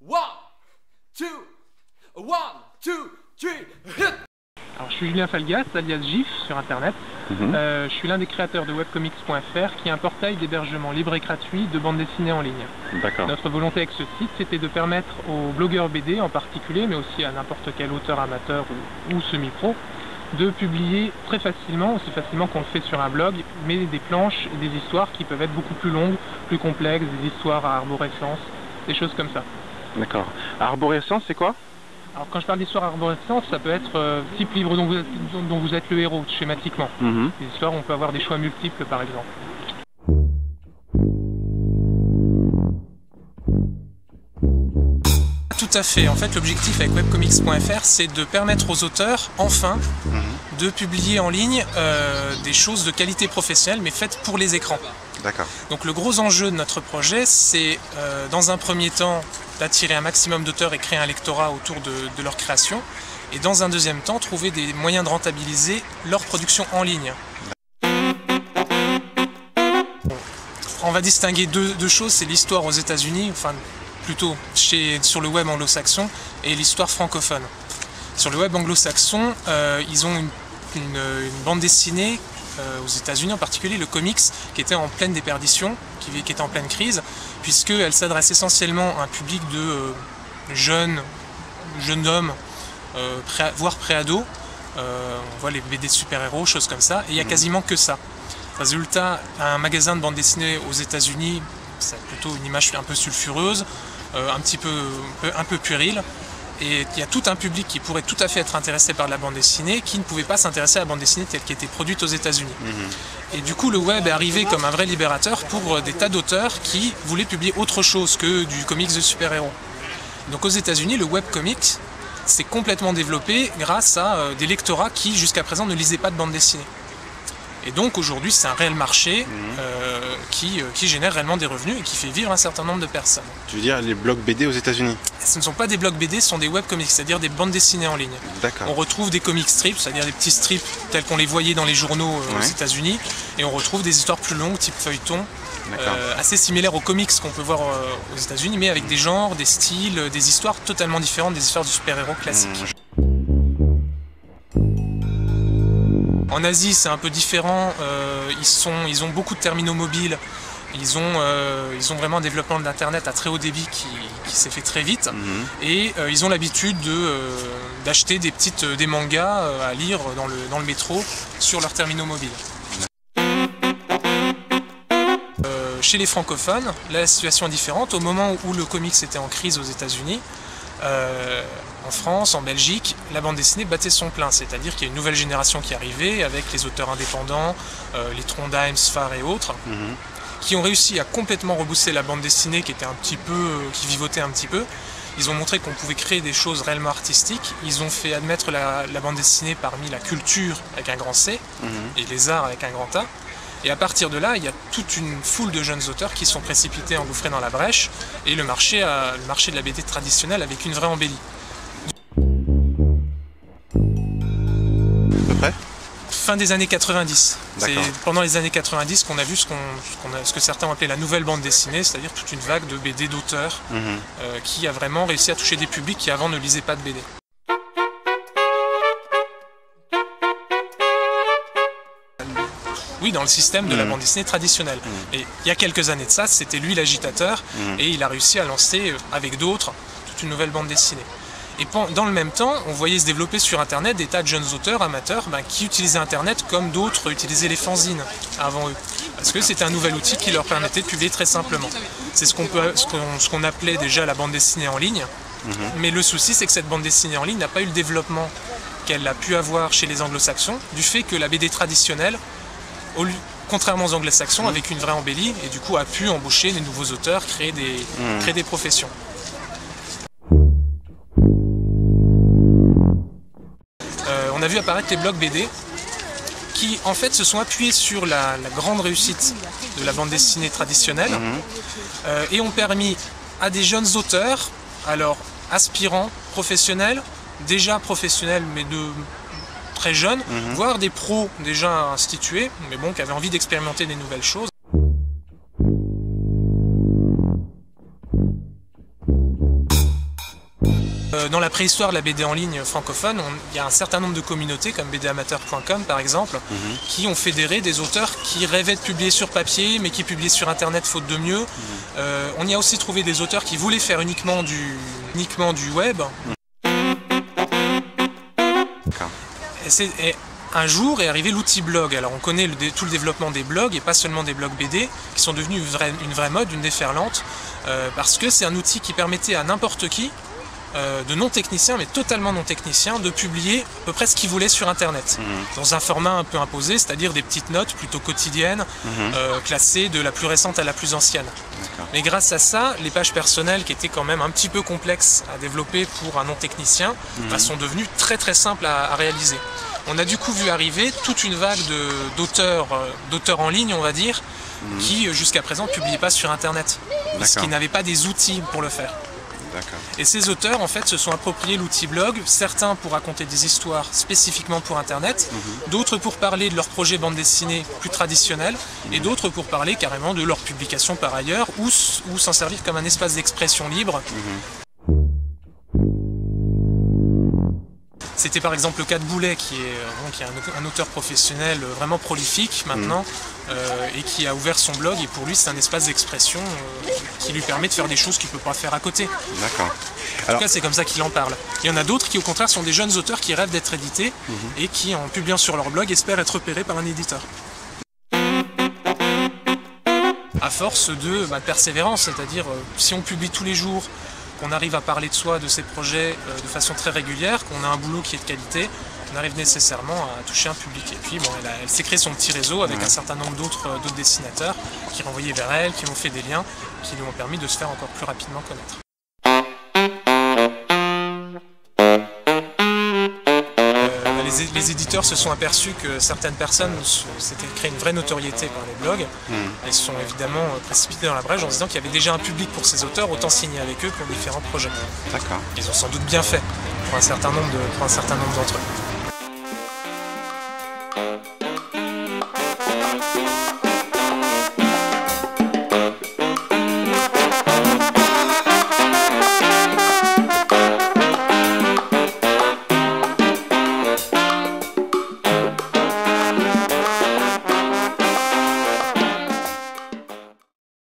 One, two, three, hit! Alors, je suis Julien Falgas, alias GIF sur internet. Je suis l'un des créateurs de webcomics.fr qui est un portail d'hébergement libre et gratuit de bande dessinée en ligne. Notre volonté avec ce site, c'était de permettre aux blogueurs BD en particulier, mais aussi à n'importe quel auteur amateur ou semi-pro, de publier très facilement, aussi facilement qu'on le fait sur un blog, mais des planches et des histoires qui peuvent être beaucoup plus longues, plus complexes, des histoires à arborescence, des choses comme ça. D'accord. Arborescence, c'est quoi? Alors quand je parle d'histoire arborescente, ça peut être type livre dont vous êtes le héros, schématiquement. Des histoires où on peut avoir des choix multiples, par exemple. Tout à fait. En fait, l'objectif avec webcomics.fr, c'est de permettre aux auteurs, enfin, de publier en ligne des choses de qualité professionnelle, mais faites pour les écrans. D'accord. Donc le gros enjeu de notre projet, c'est dans un premier temps d'attirer un maximum d'auteurs et créer un lectorat autour de leur création, et dans un deuxième temps, trouver des moyens de rentabiliser leur production en ligne. On va distinguer deux choses, c'est l'histoire aux États-Unis, enfin plutôt sur le web anglo-saxon, et l'histoire francophone. Sur le web anglo-saxon, ils ont une bande dessinée, aux États-Unis en particulier, le comics, qui était en pleine déperdition, qui était en pleine crise, puisqu'elle s'adresse essentiellement à un public de jeunes hommes, voire pré-ados. On voit les BD de super-héros, choses comme ça, et il n'y a quasiment que ça. Résultat, un magasin de bande dessinée aux États-Unis, c'est plutôt une image un peu sulfureuse, un peu puérile. Et il y a tout un public qui pourrait tout à fait être intéressé par la bande dessinée, qui ne pouvait pas s'intéresser à la bande dessinée telle qu'elle était produite aux États-Unis. Et du coup, le web est arrivé comme un vrai libérateur pour des tas d'auteurs qui voulaient publier autre chose que du comics de super-héros. Donc aux États-Unis, le webcomics s'est complètement développé grâce à des lectorats qui, jusqu'à présent, ne lisaient pas de bande dessinée. Et donc aujourd'hui, c'est un réel marché qui génère réellement des revenus et qui fait vivre un certain nombre de personnes. Tu veux dire les blogs BD aux États-Unis? Ce ne sont pas des blogs BD, ce sont des webcomics, c'est-à-dire des bandes dessinées en ligne. D'accord. On retrouve des comic strips, c'est-à-dire des petits strips tels qu'on les voyait dans les journaux aux États-Unis, et on retrouve des histoires plus longues, type feuilleton, assez similaires aux comics qu'on peut voir aux États-Unis, mais avec des genres, des styles, des histoires totalement différentes des histoires du super-héros classiques. En Asie, c'est un peu différent. Ils ont beaucoup de terminaux mobiles. Ils ont vraiment un développement de l'internet à très haut débit qui s'est fait très vite. Et ils ont l'habitude d'acheter des mangas à lire dans le métro sur leurs terminaux mobiles. Chez les francophones, la situation est différente. Au moment où le comics était en crise aux États-Unis, en France, en Belgique, la bande dessinée battait son plein, c'est-à-dire qu'il y a une nouvelle génération qui arrivait avec les auteurs indépendants, les Trondheim, Sfar et autres, qui ont réussi à complètement reboosser la bande dessinée qui vivotait un petit peu. Ils ont montré qu'on pouvait créer des choses réellement artistiques. Ils ont fait admettre la bande dessinée parmi la culture avec un grand C et les arts avec un grand A. Et à partir de là, il y a toute une foule de jeunes auteurs qui sont précipités, engouffrés dans la brèche, et le marché de la BD traditionnelle avec une vraie embellie. À peu près? Fin des années 90. C'est pendant les années 90 qu'on a vu ce que certains ont appelé la nouvelle bande dessinée, c'est-à-dire toute une vague de BD d'auteurs qui a vraiment réussi à toucher des publics qui avant ne lisaient pas de BD. Oui, dans le système de la bande dessinée traditionnelle. Et il y a quelques années de ça, c'était lui l'agitateur, et il a réussi à lancer avec d'autres toute une nouvelle bande dessinée. Et dans le même temps, on voyait se développer sur Internet des tas de jeunes auteurs, amateurs, qui utilisaient Internet comme d'autres utilisaient les fanzines avant eux. Parce que c'était un nouvel outil qui leur permettait de publier très simplement. C'est ce qu'on appelait déjà la bande dessinée en ligne. Mais le souci, c'est que cette bande dessinée en ligne n'a pas eu le développement qu'elle a pu avoir chez les anglo-saxons, du fait que la BD traditionnelle, contrairement aux anglo-saxons, avec une vraie embellie, et du coup a pu embaucher des nouveaux auteurs, créer des professions. On a vu apparaître les blogs BD qui en fait se sont appuyés sur la grande réussite de la bande dessinée traditionnelle et ont permis à des jeunes auteurs, alors aspirants, professionnels, déjà professionnels mais très jeunes, voire des pros déjà institués, mais bon, qui avaient envie d'expérimenter des nouvelles choses. dans la préhistoire de la BD en ligne francophone, il y a un certain nombre de communautés, comme bdamateur.com par exemple, qui ont fédéré des auteurs qui rêvaient de publier sur papier, mais qui publiaient sur Internet faute de mieux. On y a aussi trouvé des auteurs qui voulaient faire uniquement du web. Et un jour est arrivé l'outil blog. Alors on connaît tout le développement des blogs, et pas seulement des blogs BD, qui sont devenus une vraie mode, une déferlante, parce que c'est un outil qui permettait à n'importe qui, de non-techniciens, mais totalement non-techniciens, de publier à peu près ce qu'ils voulaient sur Internet, dans un format un peu imposé, c'est-à-dire des petites notes plutôt quotidiennes, classées de la plus récente à la plus ancienne. Mais grâce à ça, les pages personnelles, qui étaient quand même un petit peu complexes à développer pour un non-technicien, sont devenues très très simples à réaliser. On a du coup vu arriver toute une vague d'auteurs en ligne, on va dire, qui jusqu'à présent ne publiaient pas sur Internet, parce qu'ils n'avaient pas des outils pour le faire. Et ces auteurs, en fait, se sont appropriés l'outil blog, certains pour raconter des histoires spécifiquement pour Internet, d'autres pour parler de leurs projets bande dessinée plus traditionnels, et d'autres pour parler carrément de leur publication par ailleurs, ou s'en servir comme un espace d'expression libre. C'était par exemple le cas de Boulet, qui est un auteur professionnel vraiment prolifique maintenant, et qui a ouvert son blog, et pour lui c'est un espace d'expression qui lui permet de faire des choses qu'il ne peut pas faire à côté. D'accord. En tout cas c'est comme ça qu'il en parle. Il y en a d'autres qui au contraire sont des jeunes auteurs qui rêvent d'être édités, et qui en publiant sur leur blog espèrent être repérés par un éditeur. À force de persévérance, c'est-à-dire si on publie tous les jours, qu'on arrive à parler de soi, de ses projets de façon très régulière, qu'on a un boulot qui est de qualité, on arrive nécessairement à toucher un public. Et puis bon, elle s'est créée son petit réseau avec un certain nombre d'autres dessinateurs qui renvoyaient vers elle, qui ont fait des liens, qui lui ont permis de se faire encore plus rapidement connaître. Les éditeurs se sont aperçus que certaines personnes s'étaient créé une vraie notoriété par les blogs. Elles se sont évidemment précipitées dans la brèche en se disant qu'il y avait déjà un public pour ces auteurs, autant signer avec eux pour différents projets. D'accord. Ils ont sans doute bien fait pour un certain nombre d'entre eux.